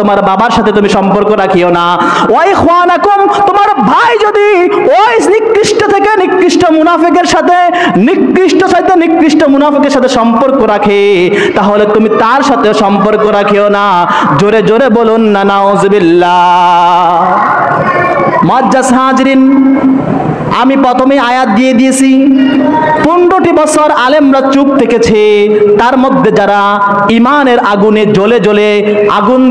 তোমার বাবার সাথে তুমি সম্পর্ক রাখিও না। ওই ইখওয়ানাকুম, তোমার ভাই যদি ওই নিকৃষ্ট থেকে নিকৃষ্ট মুনাফিকের সাথে নিকৃষ্ট মুনাফিকের সাথে সম্পর্ক রাখে, তাহলে তুমি তার সাথে সম্পর্ক রাখিও না। জোরে জোরে বলুন না নাউযুবিল্লাহ। মুআজ্জাজ হাজিরিন, আমি প্রথমে আয়াত দিয়ে দিয়েছি। 15টি বছর আলেমরা চুপ থেকেছে, তার মধ্যে যারা ইমানের আগুনে জ্বলে জ্বলে আগুন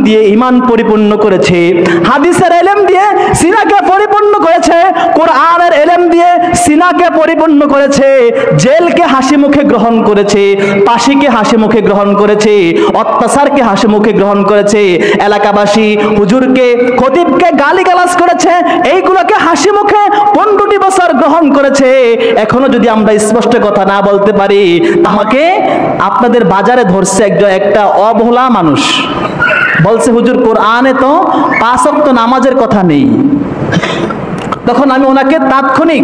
দিয়ে ইমান পরিপূর্ণ করেছে, হাদিসের এলেম দিয়ে সিনাকে পরিপূর্ণ করেছে, কোরআনের এলেম দিয়ে সিনাকে পরিপূর্ণ করেছে, জেলকে হাসি মুখে গ্রহণ করেছে, পাশিকে হাসি মুখে গ্রহণ করেছে, অত্যাচারকে হাসি মুখে গ্রহণ করেছে, এলাকাবাসী হুজুরকে খতিবকে গালিগালাজ করেছে, এইগুলোকে হাসি মুখে 15টি বছর গ্রহণ করেছে। এখনো যদি আমরা স্পষ্ট কথা না বলতে পারি, আমাকে আপনাদের বাজারে ধরছে একটা অবহেলা মানুষ, বলছে হুজুর কোরআনে তো 5 ওয়াক্ত নামাজের কথা নেই। তখন আমি ওনাকে তাৎক্ষণিক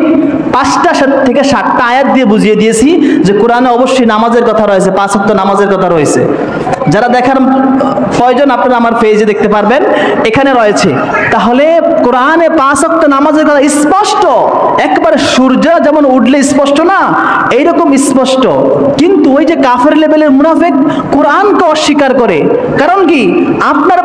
5টা থেকে 7টা আয়াত দিয়ে বুঝিয়ে দিয়েছি যে কোরআনে অবশ্যই নামাজের কথা রয়েছে, 5 ওয়াক্ত নামাজের কথা রয়েছে। যারা দেখার প্রয়োজন আপনারা আমার পেজে দেখতে পারবেন, এখানে রয়েছে। তাহলে কোরআনে 5 ওয়াক্ত নামাজের কথা স্পষ্ট, একবারে সূর্য যেমন উঠলে স্পষ্ট না, এইরকম স্পষ্ট। কিন্তু ওই যে কাফের লেভেলের মুনাফিক কোরআনকে অস্বীকার করে। কারণ কি? আপনার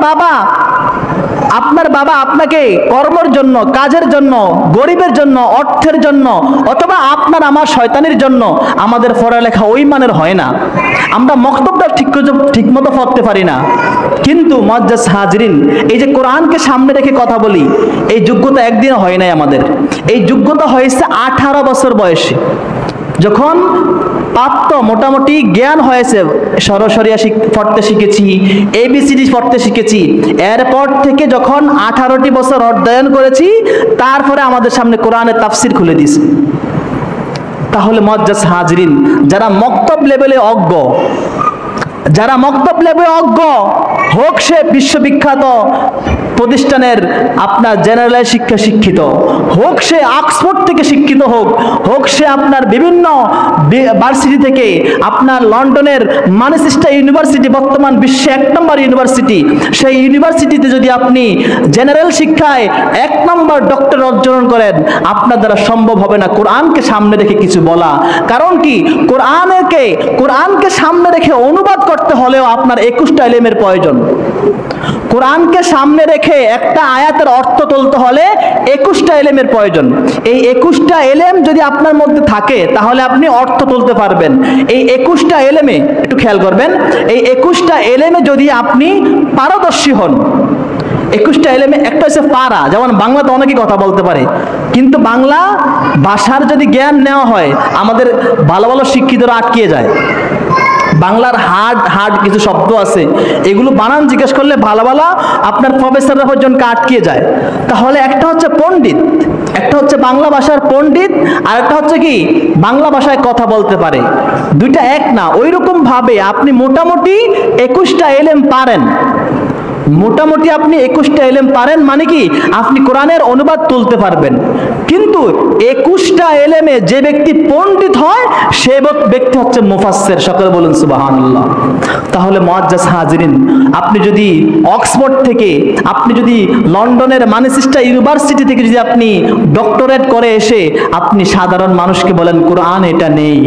বাবা আপনাকে কর্মের জন্য, কাজের জন্য, গরিবের জন্য, অর্থের জন্য, অথবা আপনার আমার শয়তানির জন্য আমাদের পড়ালেখা ওই মানের হয় না, আমরা মক্তবটা ঠিক মতো পড়তে পারি না। কিন্তু মুআজ্জাজ হাজিরিন, এই যে কোরআনকে সামনে রেখে কথা বলি, এই যোগ্যতা একদিন হয় নাই আমাদের। এই যোগ্যতা হয়েছে 18 বছর বয়সে, যখন প্রাপ্ত মোটামুটি জ্ঞান হয়েছে, সরসরিয়া পড়তে শিখেছি, ABCD পড়তে শিখেছি। এরপর থেকে যখন 18টি বছর অধ্যয়ন করেছি, তারপরে আমাদের সামনে কোরআনের তাফসির খুলে দিয়েছে। তাহলে মুআজ্জাজ হাজিরিন, যারা মক্তব লেভেলে অজ্ঞ, হোক সে বিশ্ববিখ্যাত প্রতিষ্ঠানের আপনার জেনারেল শিক্ষা শিক্ষিত হোক, সে অক্সফোর্ড থেকে শিক্ষিত হোক সে আপনার বিভিন্ন ভার্সিটি থেকে, আপনার লন্ডনের ম্যানচেস্টার ইউনিভার্সিটি বর্তমান বিশ্বে 1 নম্বর ইউনিভার্সিটি, সেই ইউনিভার্সিটিতে যদি আপনি জেনারেল শিক্ষায় 1 নম্বর ডক্টর অর্জন করেন, আপনার দ্বারা সম্ভব হবে না কোরআনকে সামনে রেখে কিছু বলা। কারণ কি? কোরআনকে সামনে রেখে অনুবাদ করতে হলেও আপনার 21টা ইলমের প্রয়োজন। কোরআনকে সামনে রেখে একটা আয়াতের অর্থ তুলতে হলে 21টা ইলমের প্রয়োজন। এই 21টা ইলম যদি আপনার মধ্যে থাকে, তাহলে আপনি অর্থ তুলতে পারবেন। এই 21টা ইলমে একটু খেয়াল করবেন, এই 21টা ইলমে যদি আপনি পারদর্শী হন, 21টা ইলমে একটা হচ্ছে পারা, যেমন বাংলাতে অনেকেই কথা বলতে পারে, কিন্তু বাংলা ভাষার যদি জ্ঞান নেওয়া হয়, আমাদের ভালো ভালো শিক্ষিতরা আটকিয়ে যায়। বাংলার হার্ড কিছু শব্দ আছে, এগুলো বানান জিজ্ঞেস করলে ভালো আপনার প্রফেসররা পর্যন্ত আটকিয়ে যায়। তাহলে একটা হচ্ছে পণ্ডিত, একটা হচ্ছে বাংলা ভাষার পণ্ডিত, আর একটা হচ্ছে কি বাংলা ভাষায় কথা বলতে পারে। দুইটা এক না। ওইরকম ভাবে আপনি মোটামুটি 21টা ইলম পারেন, মোটামুটি আপনি 21টা ইলম পারেন মানে কি আপনি কোরআনের অনুবাদ তুলতে পারবেন। কিন্তু 21টা ইলমে যে ব্যক্তি পণ্ডিত হয়, সে ব্যক্তি হচ্ছে মুফাসসির। সকলে বলুন সুবহানাল্লাহ। তাহলে মুআজ্জাজ হাজিরিন, আপনি যদি অক্সফোর্ড থেকে, আপনি যদি লন্ডনের ম্যানচেস্টার ইউনিভার্সিটি থেকে যদি আপনি ডক্টরেট করে এসে আপনি সাধারণ মানুষকে বলেন কোরআন এটা নেই,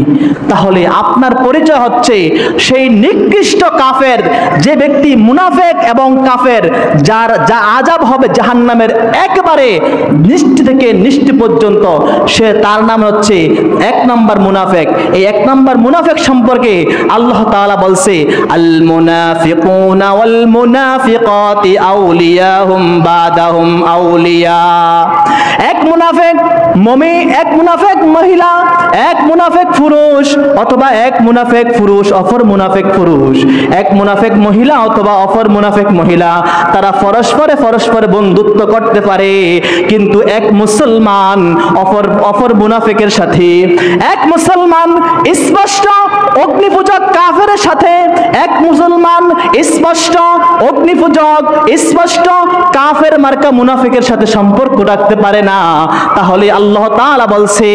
তাহলে আপনার পরিচয় হচ্ছে সেই নিকৃষ্ট কাফের, যে ব্যক্তি মুনাফিক এবং কাফের, যা আযাব হবে জাহান্নামের একেবারে নিষ্ঠি থেকে নিষ্ঠি পর্যন্ত, তার নাম হচ্ছে 1 নম্বর মুনাফিক। এই 1 নম্বর মুনাফিক সম্পর্কে আল্লাহ তাআলা বলছে, আল মুনাফিকুনা ওয়াল মুনাফিকাতি আউলিয়াহুম বাদাহুম আউলিয়া। এক মুনাফিক মহিলা, এক মুনাফিক পুরুষ, অথবা এক মুনাফিক পুরুষ অপর মুনাফিক পুরুষ, এক মুনাফিক মহিলা অথবা অপর মুনাফিক মহিলা, মহিলা তারা পরস্পরে বন্ধুত্ব করতে পারে, কিন্তু এক মুসলমান অপর মুনাফিকের সাথে, এক মুসলমান স্পষ্ট অগ্নিপূজক কাফেরের সাথে, এক মুসলমান স্পষ্ট অগ্নিপূজক স্পষ্ট কাফের মার্কা মুনাফিকের সাথে সম্পর্ক রাখতে পারে না। তাহলে আল্লাহ তাআলা বলছে,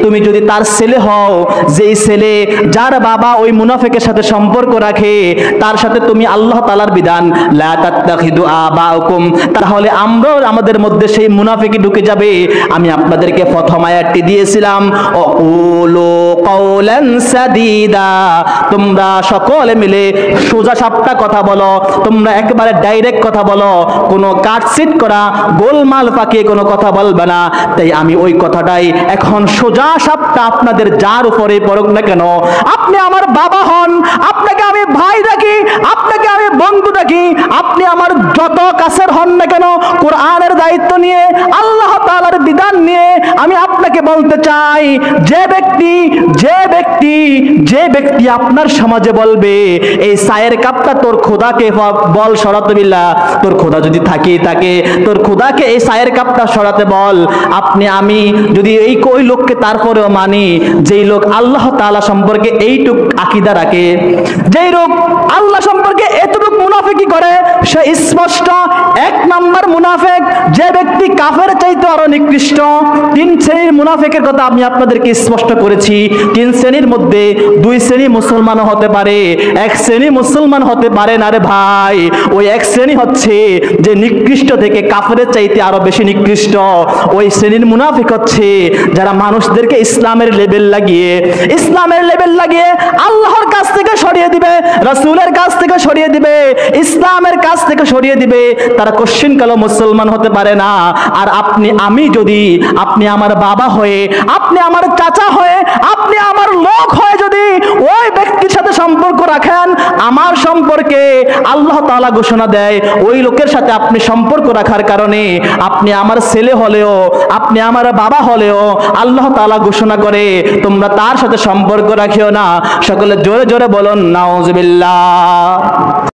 তুমি যদি তার ছেলে হও, যেই ছেলে যার বাবা ওই মুনাফিকের সাথে সম্পর্ক রাখে, তার সাথে তুমি আল্লাহ তাআলার বিধান লা তাত্তাখিদু আবাউকুম, তাহলে আমরাও আমাদের মধ্যে সেই মুনাফিকি ঢুকে যাবে। আমি আপনাদেরকে প্রথম আয়াতটি দিয়েছিলাম, অকুলু কওলান সাদীদা, তোমরা সকলে মিলে সোজা সাপটা কথা বলো, তোমরা একেবারে ডাইরেক্ট কথা বলো, কোনো কাটছিট করা গোলমাল পাকিয়ে কোনো কথা বলবে না। তাই আমি ওই কথাটাই এখন সোজা সাপটা আপনাদের যার উপরে পড়ুক না কেন, আপনি আমার বাবা হন, আপনাকে আমি ভাই ডাকি, আপনাকে আমি বন্ধু ডাকি, আপনি আমার যত কাছের হন না কেন, কোরআনের দায়িত্ব নিয়ে আল্লাহ তাআলার বিধান নিয়ে আমি আপনাকে বলতে চাই, যে ব্যক্তি আপনার সমাজে বলবে এই চায়ের কাপটা তোর খোদাকে বল সরাতে, বিল্লাহ তোর খোদা যদি থাকে তোর খোদাকে এই চায়ের কাপটা সরাতে বল। আপনি আমি যদি ওই লোককে তারপরেও মানি, যেই লোক আল্লাহ তাআলা সম্পর্কে এইটুক আকীদা রাখে, যেই লোক আল্লাহ সম্পর্কে এতটুক মুনাফিকি করে, সে স্পষ্ট এক নাম্বার মুনাফিক, যে ব্যক্তি কাফের চাইতে আরো নিকৃষ্ট। তিন শ্রেণীর মুনাফিকের কথা আমি আপনাদেরকে স্পষ্ট করেছি। তিন শ্রেণীর মধ্যে দুই শ্রেণী মুসলমান হতে পারে, এক শ্রেণী মুসলমান হতে পারে না রে ভাই। ওই এক শ্রেণী হচ্ছে যে নিকৃষ্ট থেকে কাফেরের চাইতে আরো বেশি নিকৃষ্ট। ওই শ্রেণীর মুনাফিক হচ্ছে যারা মানুষদেরকে ইসলামের লেবেল লাগিয়ে আল্লাহর কাছ থেকে সরিয়ে দিবে, রাসূলের কাছ থেকে সরিয়ে দিবে, ইসলামের কাছ থেকে সরিয়ে দিবে। তারা কোশ্চিন কালো মুসলমান হতে পারে না। আর আমি যদি আপনি আমার বাবা হয়ে, আপনি আমার চাচা হয়ে, আপনি আমার লোক হয়ে যদি ওই ব্যক্তির সাথে সম্পর্ক রাখেন, আমার সম্পর্কে আল্লাহ তাআলা ঘোষণা দেয়, ওই লোকের সাথে আপনি সম্পর্ক রাখার কারণে আপনি আমার ছেলে হলেও, আপনি আমার বাবা হলেও আল্লাহ তাআলা ঘোষণা করে তোমরা তার সাথে সম্পর্ক রাখিও না। সকলে জোরে জোরে বলুন নাউজুবিল্লাহ।